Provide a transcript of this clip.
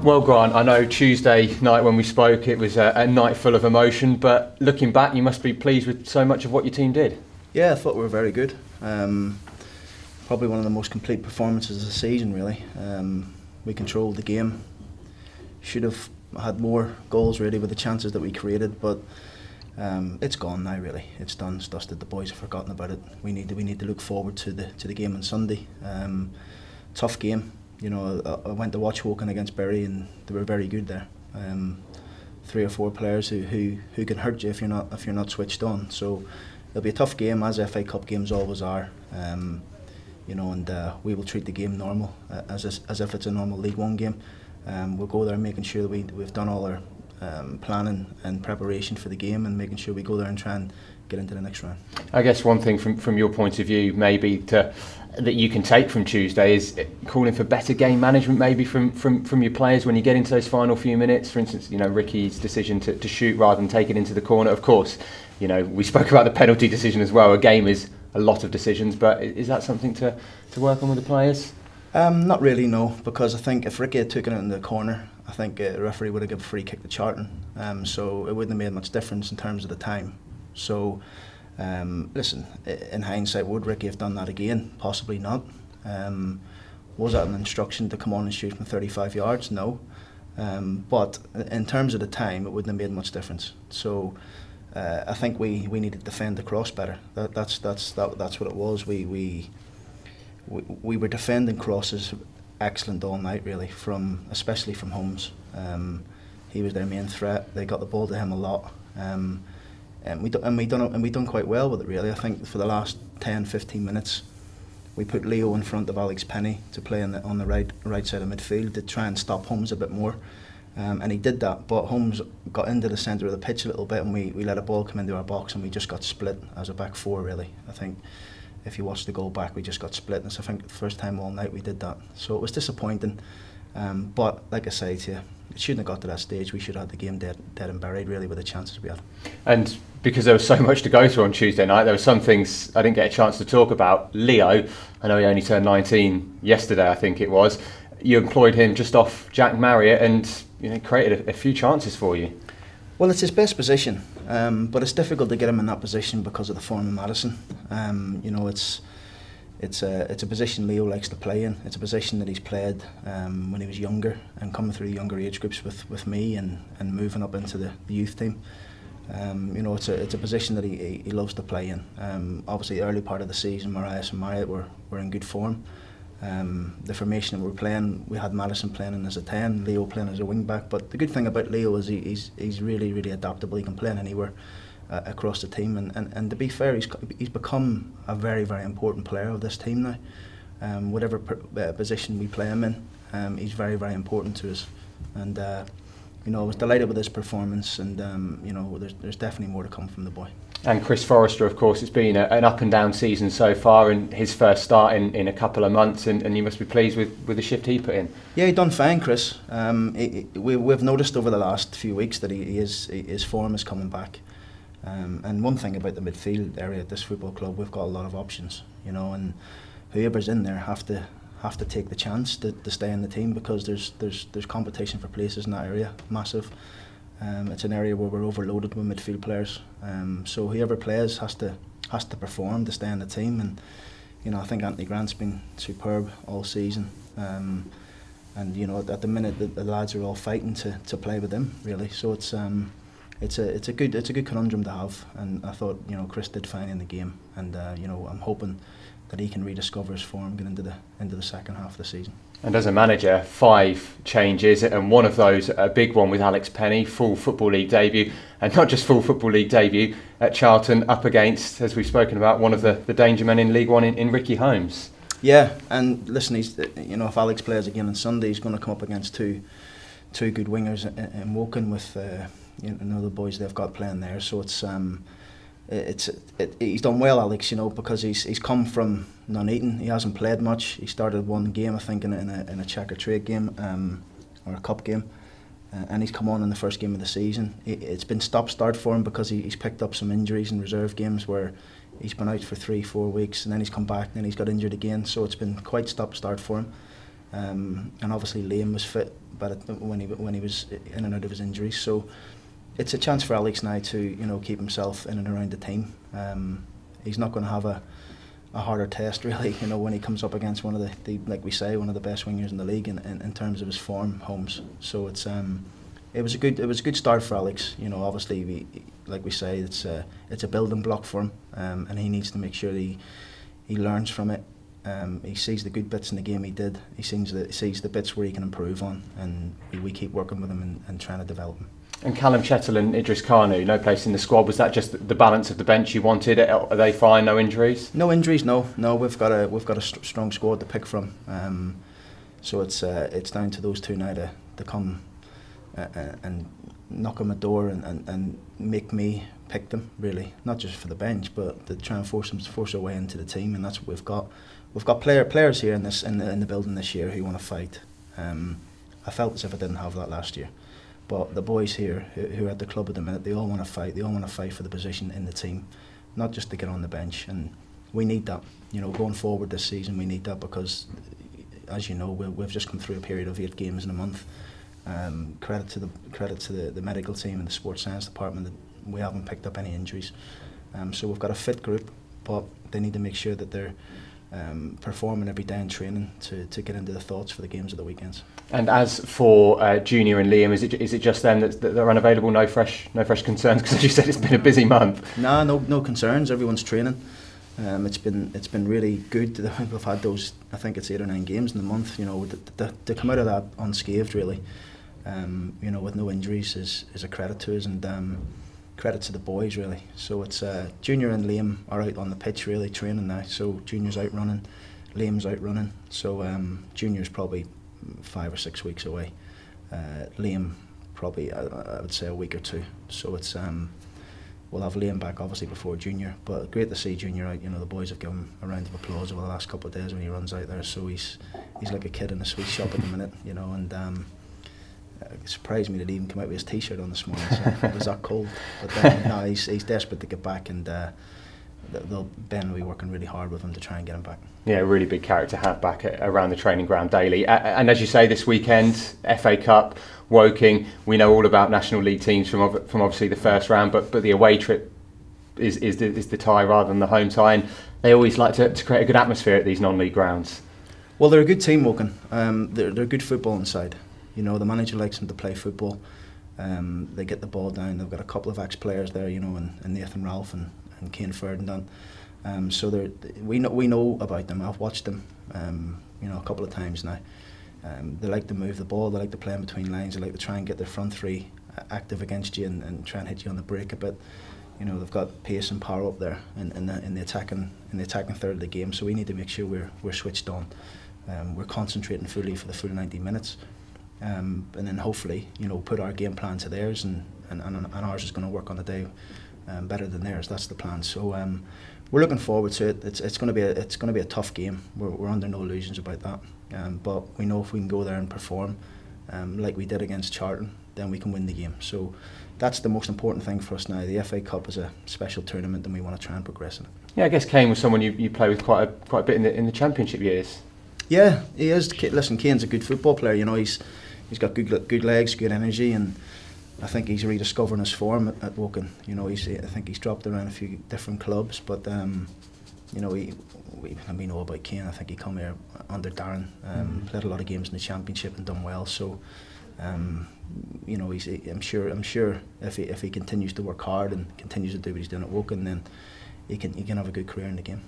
Well, Grant, I know Tuesday night when we spoke it was a night full of emotion, but looking back you must be pleased with so much of what your team did. Yeah, I thought we were very good. Probably one of the most complete performances of the season, really. We controlled the game. Should have had more goals really with the chances that we created, but it's gone now really. It's done, it's dusted. The boys have forgotten about it. We need to look forward to the game on Sunday. Tough game. You know, I went to watch Woking against Bury and they were very good there. 3 or 4 players who can hurt you if you're not switched on. So it'll be a tough game, as FA Cup games always are. You know, and we will treat the game normal, as if it's a normal League One game. We'll go there making sure that we've done all our planning and preparation for the game, and making sure we go there and try and get into the next round. I guess one thing from your point of view maybe that you can take from Tuesday is calling for better game management maybe from your players when you get into those final few minutes. For instance, you know, Ricky's decision to shoot rather than take it into the corner. Of course, you know, we spoke about the penalty decision as well. A game is a lot of decisions, but is that something to work on with the players? Not really, no, because I think if Ricky had taken it in the corner, I think the referee would have given a free kick to Charlton, so it wouldn't have made much difference in terms of the time. So, listen, in hindsight, would Ricky have done that again? Possibly not. Was that an instruction to come on and shoot from 35 yards? No. But in terms of the time, it wouldn't have made much difference. So, I think we need to defend the cross better. That's what it was. We were defending crosses excellent all night, really, especially from Holmes. He was their main threat. They got the ball to him a lot. And we done quite well with it, really. I think for the last 10-15 minutes we put Leo in front of Alex Penny to play on the right side of midfield to try and stop Holmes a bit more, and he did that, but Holmes got into the centre of the pitch a little bit, and we let a ball come into our box and we just got split as a back four, really. I think if you watch the goal back, we just got split, and so I think the first time all night we did that, so it was disappointing. But like I say to you, it shouldn't have got to that stage. We should have had the game dead and buried, really, with the chances we had. And because there was so much to go through on Tuesday night, there were some things I didn't get a chance to talk about. Leo, I know he only turned 19 yesterday, I think it was. You employed him just off Jack Marriott, and you know, created a few chances for you. Well, it's his best position, but it's difficult to get him in that position because of the form of Madison. You know, it's a position Leo likes to play in. It's a position that he's played when he was younger, and coming through the younger age groups with me and moving up into the youth team. You know, it's a position that he loves to play in. Obviously, the early part of the season, Marias and Marriott were in good form. The formation that we're playing, we had Madison playing in as a 10, Leo playing as a wing back. But the good thing about Leo is he's really, really adaptable. He can play anywhere across the team, and to be fair, he's become a very, very important player of this team now. Whatever position we play him in, he's very, very important to us. And you know, I was delighted with his performance, and you know, there's definitely more to come from the boy. And Chris Forrester, of course, it's been an up and down season so far, and his first start in a couple of months, and you must be pleased with the shift he put in. Yeah, he done fine, Chris. We've noticed over the last few weeks that his form is coming back. And one thing about the midfield area at this football club, we've got a lot of options, you know, and whoever's in there have to take the chance to stay in the team, because there's competition for places in that area, massive. It's an area where we're overloaded with midfield players, so whoever plays has to perform to stay in the team. And you know, I think Anthony Grant's been superb all season, and you know, at the minute the lads are all fighting to play with him, really. So it's a good conundrum to have, and I thought, you know, Chris did fine in the game, and you know, I'm hoping that he can rediscover his form going into the second half of the season. And as a manager, 5 changes, and one of those a big one with Alex Penny, full Football League debut, and not just full Football League debut at Charlton, up against, as we've spoken about, one of the danger men in League One in Ricky Holmes. Yeah, and listen, you know, if Alex plays again on Sunday, he's going to come up against two good wingers in Woking with you know, the boys they've got playing there. So he's done well, Alex, you know, because he's come from Nuneaton. He hasn't played much. He started one game, I think, in a checker trade game or a cup game, and he's come on in the first game of the season. It's been stop-start for him because he's picked up some injuries in reserve games where he's been out for 3-4 weeks, and then he's come back and then he's got injured again. So it's been quite stop-start for him. and obviously Liam was fit, but when he was in and out of his injuries, so it's a chance for Alex now to keep himself in and around the team. He's not going to have a harder test really, when he comes up against one of the like we say, one of the best wingers in the league in terms of his form, Holmes. So it was a good start for Alex. Obviously like we say, it's a building block for him, and he needs to make sure that he learns from it. He sees the good bits in the game he did. He sees the bits where he can improve on, and we keep working with him and trying to develop him. And Callum Chettle and Idris Kanu, no place in the squad. Was that just the balance of the bench you wanted? Are they fine? No injuries? No injuries. No. We've got a strong squad to pick from. So it's down to those two now to come and knock on the door and make me pick them, really. Not just for the bench, but to try and force our way into the team, and that's what we've got. We've got players here in the building this year who want to fight. I felt as if I didn't have that last year. But the boys here who are at the club at the minute, they all want to fight. They all want to fight for the position in the team, not just to get on the bench. And we need that. Going forward this season, we need that because, as you know, we've just come through a period of 8 games in a month. Credit to the medical team and the sports science department that we haven't picked up any injuries. So we've got a fit group, but they need to make sure that they're performing every day in training to get into the thoughts for the games of the weekends. And as for Junior and Liam, is it just them that they're unavailable? No fresh concerns? Because as you said, it's been a busy month. No concerns. Everyone's training. It's been really good. We've had those, I think it's 8 or 9 games in the month. To come out of that unscathed, really, with no injuries is a credit to us, and credit to the boys, really. So it's Junior and Liam are out on the pitch, really training now. So Junior's out running, Liam's out running. So Junior's probably 5 or 6 weeks away. Liam probably I would say a week or 2. So it's we'll have Liam back obviously before Junior. But great to see Junior out. The boys have given him a round of applause over the last couple of days when he runs out there. So he's like a kid in a sweet shop at the minute, and. It surprised me that he even came out with his t-shirt on this morning, so it was that cold. But no, he's desperate to get back, and Ben will be working really hard with him to try and get him back. Yeah, a really big character to have back around the training ground daily. And as you say, this weekend, FA Cup, Woking. We know all about National League teams from obviously the first round, but the away trip is the tie rather than the home tie. And they always like to create a good atmosphere at these non-league grounds. Well, they're a good team, Woking. They're good football inside. The manager likes them to play football. They get the ball down. They've got a couple of ex-players there, and Nathan Ralph and Kane Ferdinand. So we know about them. I've watched them, a couple of times now. They like to move the ball. They like to play in between lines. They like to try and get their front three active against you and try and hit you on the break a bit. They've got pace and power up there in the attacking third of the game. So we need to make sure we're switched on. We're concentrating fully for the full 90 minutes. And then hopefully, put our game plan to theirs, and ours is going to work on the day better than theirs. That's the plan. So we're looking forward to it. It's going to be a tough game. We're under no illusions about that. But we know if we can go there and perform like we did against Charlton, then we can win the game. So that's the most important thing for us now. The FA Cup is a special tournament, and we want to try and progress in it. Yeah, I guess Kane was someone you play with quite a bit in the Championship years. Yeah, he is. Listen, Kane's a good football player. He's got good legs, good energy, and I think he's rediscovering his form at Woking. I think he's dropped around a few different clubs, but we know about Kane. I think he come here under Darren, played a lot of games in the Championship and done well. So, I'm sure if he continues to work hard and continues to do what he's doing at Woking, then he can have a good career in the game.